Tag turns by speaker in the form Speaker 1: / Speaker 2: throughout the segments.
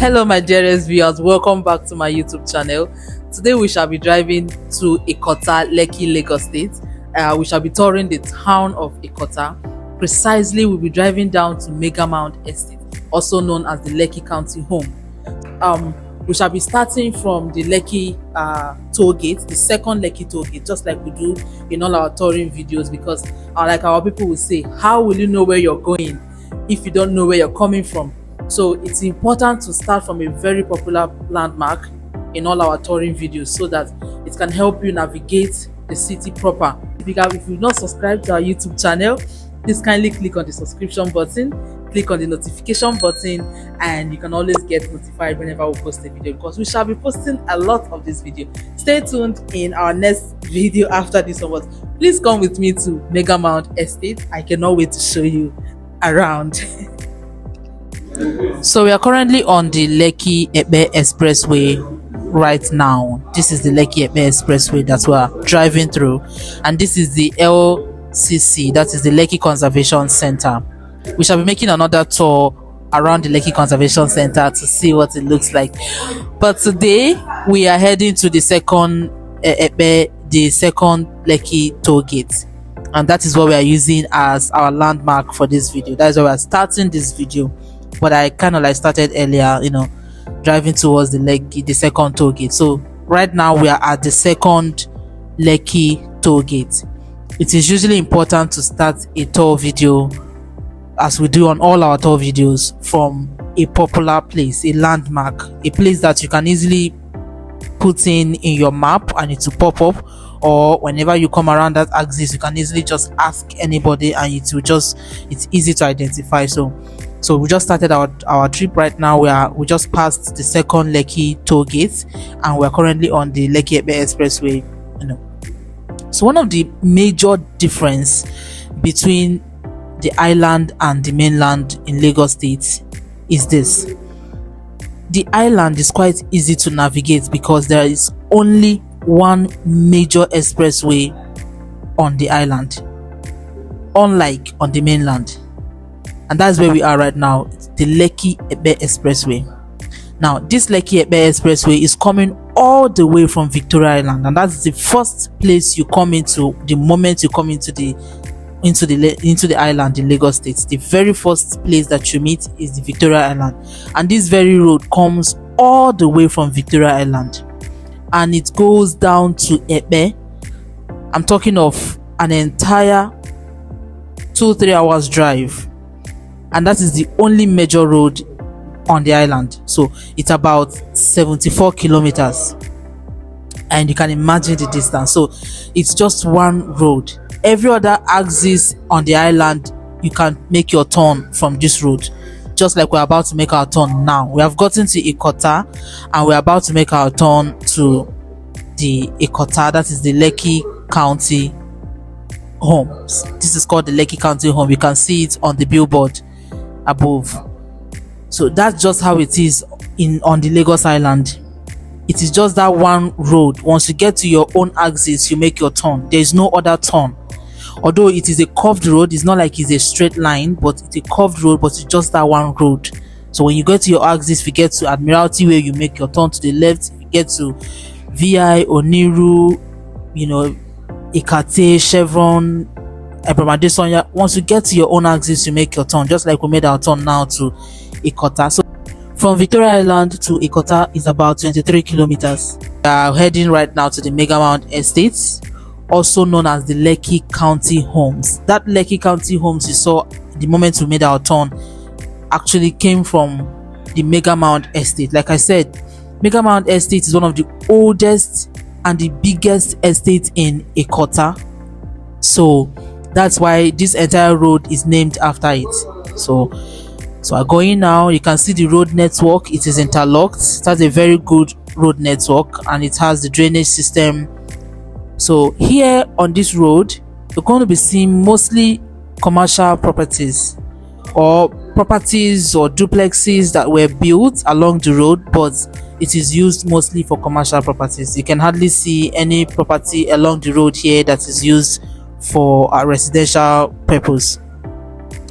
Speaker 1: Hello my dearest viewers, welcome back to my YouTube channel. Today we shall be driving to Ikota Lekki Lagos State. We shall be touring the town of Ikota. Precisely, we'll be driving down to MEGAMOUND Estate, also known as the Lekki County Home. We shall be starting from the Lekki toll gate, the second Lekki toll gate, just like we do in all our touring videos, because like our people will say, how will you know where you're going if you don't know where you're coming from? So it's important to start from a very popular landmark in all our touring videos so that it can help you navigate the city proper. If you've not subscribed to our YouTube channel, please kindly click on the subscription button, click on the notification button, and you can always get notified whenever we post a video, because we shall be posting a lot of this video. Stay tuned in our next video after this one, but please come with me to MEGAMOUND Estate. I cannot wait to show you around. So we are currently on the Lekki Expressway right now. This is the Lekki Expressway that we are driving through, and this is the LCC, that is the Lekki Conservation Center. We shall be making another tour around the Lekki Conservation Center to see what it looks like. But today we are heading to the second Lekki toll gate, and that is what we are using as our landmark for this video. That is why we are starting this video. But I kind of like started earlier, driving towards the second toll gate. So right now we are at the second Lekki toll gate. It is usually important to start a tour video, as we do on all our tour videos, from a popular place, a landmark, a place that you can easily put in your map and it will pop up, or whenever you come around that axis you can easily just ask anybody and it's easy to identify. So we just started our trip right now. We just passed the second Lekki toll gate and we're currently on the Lekki Expressway. So one of the major difference between the island and the mainland in Lagos State is this: the island is quite easy to navigate because there is only one major expressway on the island, unlike on the mainland. And that's where we are right now, the Lekki Expressway. Now this Lekki Expressway is coming all the way from Victoria Island, and that's the first place you come into the moment you come into the island in Lagos State. The very first place that you meet is the Victoria Island, and this very road comes all the way from Victoria Island and it goes down to Ebe. I'm talking of an entire 2-3 hours drive, and that is the only major road on the island. So it's about 74 kilometers, and you can imagine the distance. So it's just one road. Every other axis on the island, you can make your turn from this road, just like we're about to make our turn now. We have gotten to Ikota and we're about to make our turn to the Ikota, that is the Lekki County Homes. This is called the Lekki County Home. You can see it on the billboard above. So that's just how it is on the Lagos Island. It is just that one road. Once you get to your own axis, you make your turn. There is no other turn. Although it is a curved road, it's not like it's a straight line, but it's a curved road, but it's just that one road. So when you get to your axis, you get to Admiralty where you make your turn to the left, you get to VI, Oniru, Ikate, Chevron, Sonya. Once you get to your own axis, you make your turn, just like we made our turn now to Ikota. So from Victoria Island to Ikota is about 23 kilometers. We are heading right now to the MEGAMOUND Estate, also known as the Lekki County Homes. That Lekki County Homes you saw the moment we made our turn actually came from the MEGAMOUND Estate. Like I said, MEGAMOUND Estate is one of the oldest and the biggest estates in Ikota. So that's why this entire road is named after it. So I'm going now. You can see the road network. It is interlocked. It has a very good road network and it has the drainage system. So here on this road, you're going to be seeing mostly commercial properties or duplexes that were built along the road, but it is used mostly for commercial properties. You can hardly see any property along the road here that is used for a residential purpose.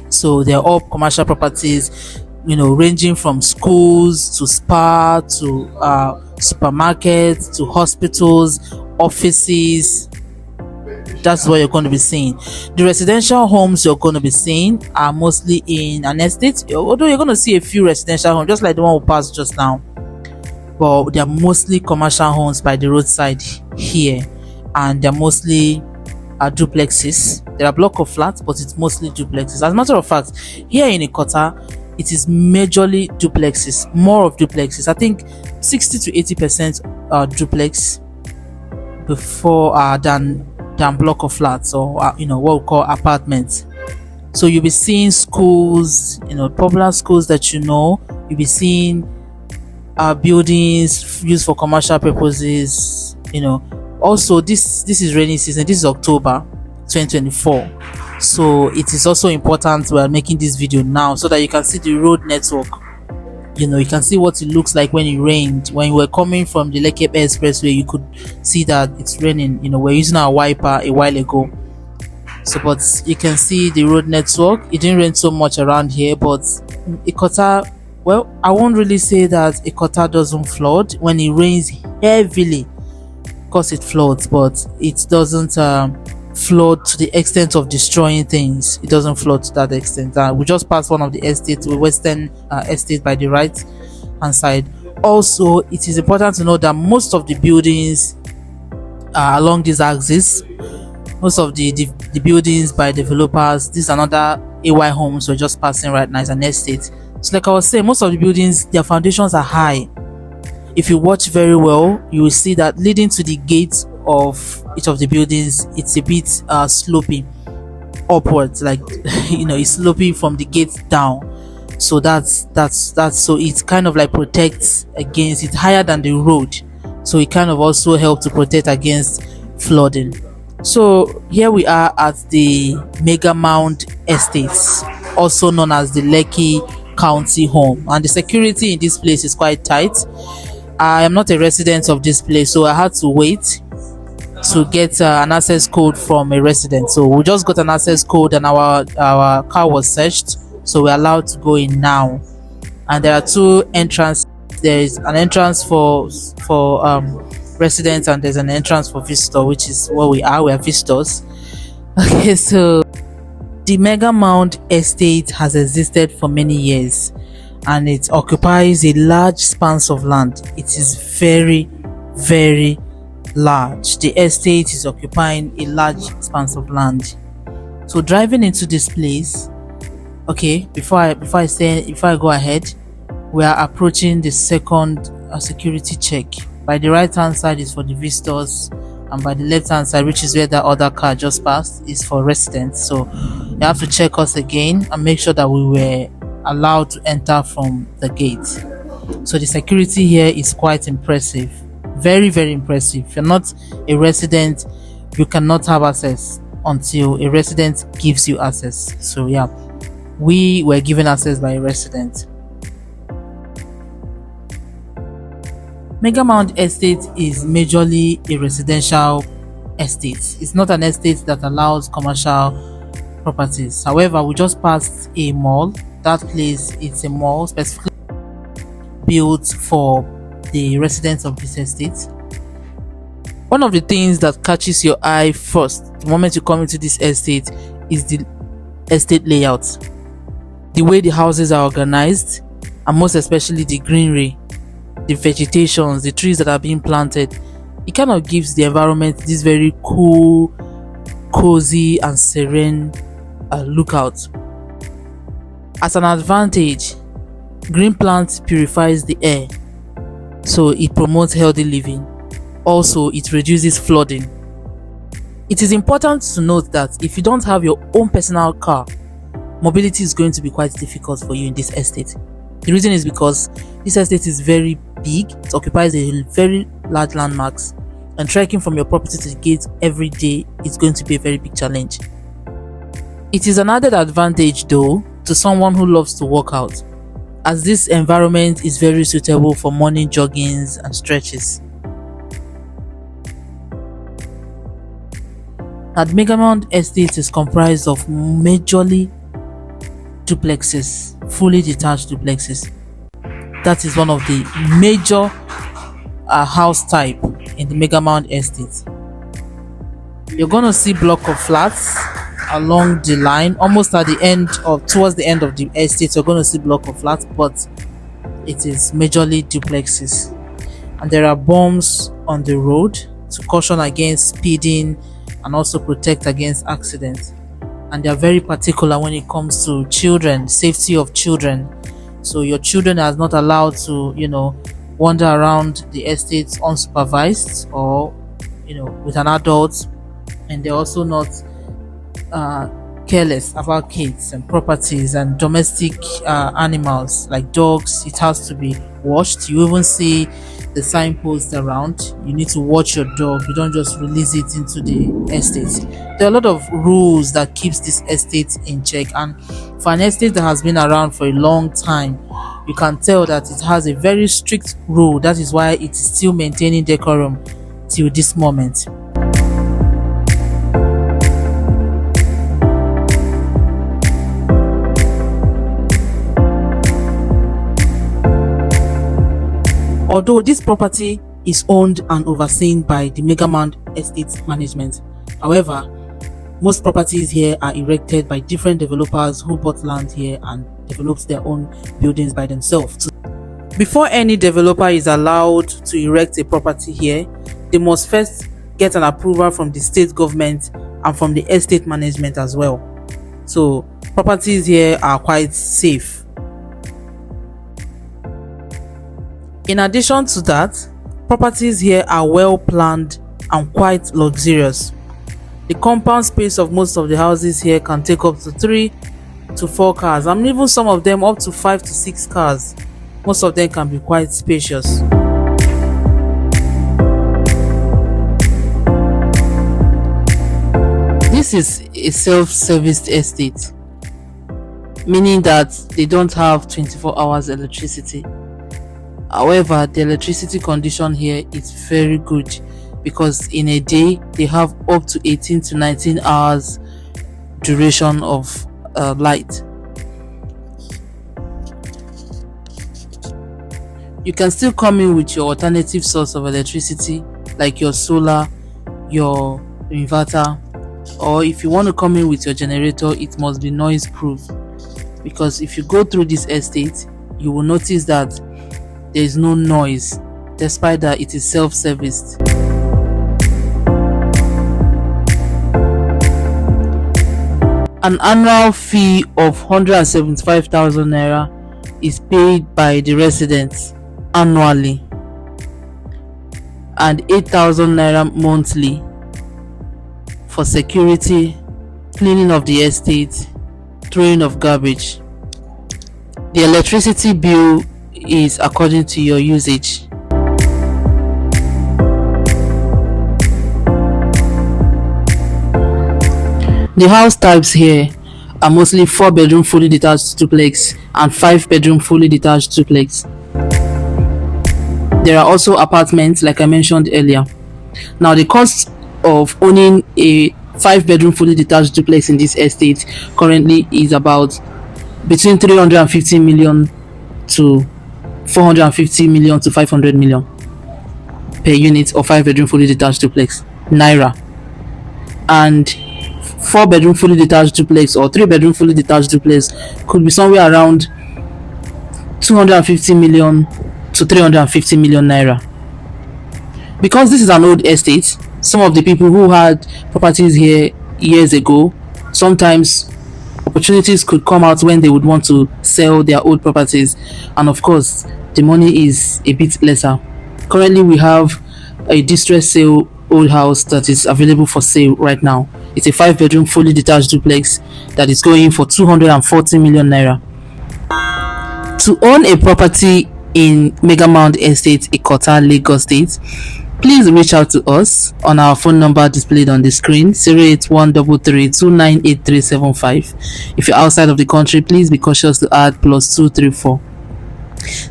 Speaker 1: So they're all commercial properties. ranging from schools to spa to supermarkets to hospitals, offices. That's what you're going to be seeing. The residential homes you're going to be seeing are mostly in an estate, although you're going to see a few residential homes just like the one we passed just now, but they're mostly commercial homes by the roadside here, and they're mostly duplexes. There are block of flats, but it's mostly duplexes. As a matter of fact, here in Ikota, it is majorly duplexes, more of duplexes. I think 60 to 80% duplex before than block of flats, or what we call apartments. So you'll be seeing schools, popular schools that you'll be seeing buildings used for commercial purposes. Also, this is rainy season. This is October 2024, so it is also important we are making this video now so that you can see the road network. You can see what it looks like when it rained. When we're coming from the LEKKY Expressway, you could see that it's raining. We're using our wiper a while ago, so but you can see the road network. It didn't rain so much around here, but Ikota, well, I won't really say that Ikota doesn't flood. When it rains heavily, of course it floods, but it doesn't flood to the extent of destroying things. It doesn't flood to that extent. We just passed one of the estates, the western estate by the right hand side. Also, it is important to know that most of the buildings along this axis, most of the buildings by developers, this is another AY homes we're just passing right now, is an estate. So like I was saying, most of the buildings, their foundations are high. If you watch very well, you will see that leading to the gates of each of the buildings, it's a bit sloping upwards, like it's sloping from the gate down. So that's so it kind of like protects against, it's higher than the road, so it kind of also helps to protect against flooding. So here we are at the MEGAMOUND Estate, also known as the LEKKY County Home, and the security in this place is quite tight. I am not a resident of this place, so I had to wait to get an access code from a resident. So we just got an access code, and our car was searched, so we're allowed to go in now. And there are two entrances. There is an entrance for residents, and there's an entrance for visitor, which is what we are. We are visitors. Okay, so the MEGAMOUND Estate has existed for many years, and it occupies a large span of land. It is very, very large. The estate is occupying a large span of land. So driving into this place, okay, before I go ahead, we are approaching the second security check. By the right hand side is for the visitors, and by the left hand side, which is where the other car just passed, is for residents. So you have to check us again and make sure that we were allowed to enter from the gate. So the security here is quite impressive, very, very impressive. If you're not a resident, you cannot have access until a resident gives you access. So yeah, we were given access by a resident. MEGAMOUND Estate is majorly a residential estate. It's not an estate that allows commercial properties. However, we just passed a mall. That place, it's a mall specifically built for the residents of this estate. One of the things that catches your eye first the moment you come into this estate is the estate layout, the way the houses are organized, and most especially the greenery, the vegetations, the trees that are being planted. It kind of gives the environment this very cool, cozy, and serene lookout. As an advantage, green plants purifies the air, so it promotes healthy living. Also, it reduces flooding. It is important to note that if you don't have your own personal car, mobility is going to be quite difficult for you in this estate. The reason is because this estate is very big. It occupies a very large landmarks, and trekking from your property to the gate every day is going to be a very big challenge. It is an added advantage though to someone who loves to work out, as this environment is very suitable for morning joggings and stretches. Now, the MEGAMOUND Estate is comprised of majorly duplexes, fully detached duplexes. That is one of the major house type in the MEGAMOUND estate. You're going to see block of flats along the line, almost at the end of towards the end of the estate. You're going to see block of flats, but it is majorly duplexes. And there are bombs on the road to caution against speeding and also protect against accidents. And they are very particular when it comes to children, safety of children. So your children are not allowed to, wander around the estate unsupervised or, with an adult. And they're also not careless about kids and properties and domestic animals like dogs. It has to be watched. You even see the signposts around. You need to watch your dog. You don't just release it into the estate. There are a lot of rules that keeps this estate in check, and for an estate that has been around for a long time, you can tell that it has a very strict rule. That is why it is still maintaining decorum till this moment. Although this property is owned and overseen by the MEGAMOUND Estate Management, however, most properties here are erected by different developers who bought land here and developed their own buildings by themselves. Before any developer is allowed to erect a property here, they must first get an approval from the state government and from the estate management as well. So properties here are quite safe. In addition to that, properties here are well planned and quite luxurious. The compound space of most of the houses here can take up to 3 to 4 cars, and even some of them up to 5 to 6 cars. Most of them can be quite spacious. This is a self-serviced estate, meaning that they don't have 24 hours electricity. However, the electricity condition here is very good because in a day they have up to 18 to 19 hours duration of light. You can still come in with your alternative source of electricity like your solar, your inverter, or if you want to come in with your generator, it must be noise proof, because if you go through this estate you will notice that there is no noise despite that it is self-serviced. An annual fee of 175,000 naira is paid by the residents annually and 8,000 naira monthly for security, cleaning of the estate, throwing of garbage. The electricity bill is according to your usage. The house types here are mostly 4-bedroom fully detached duplex and 5-bedroom fully detached duplex. There are also apartments like I mentioned earlier. Now the cost of owning a 5-bedroom fully detached duplex in this estate currently is about between 350 million to 450 million to 500 million per unit of 5-bedroom fully detached duplex naira, and 4-bedroom fully detached duplex or 3-bedroom fully detached duplex could be somewhere around 250 million to 350 million naira. Because this is an old estate, some of the people who had properties here years ago, sometimes opportunities could come out when they would want to sell their old properties, and of course the money is a bit lesser. Currently we have a distress sale old house that is available for sale right now. It's a 5-bedroom fully detached duplex that is going for 240 million naira. To own a property in MEGAMOUND Estate, Ikota, Lagos State, please reach out to us on our phone number displayed on the screen, 08133298375. If you're outside of the country, please be cautious to add +234.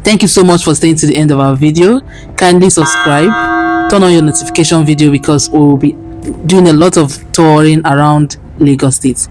Speaker 1: Thank you so much for staying to the end of our video. Kindly subscribe, turn on your notification video, because we will be doing a lot of touring around Lagos State.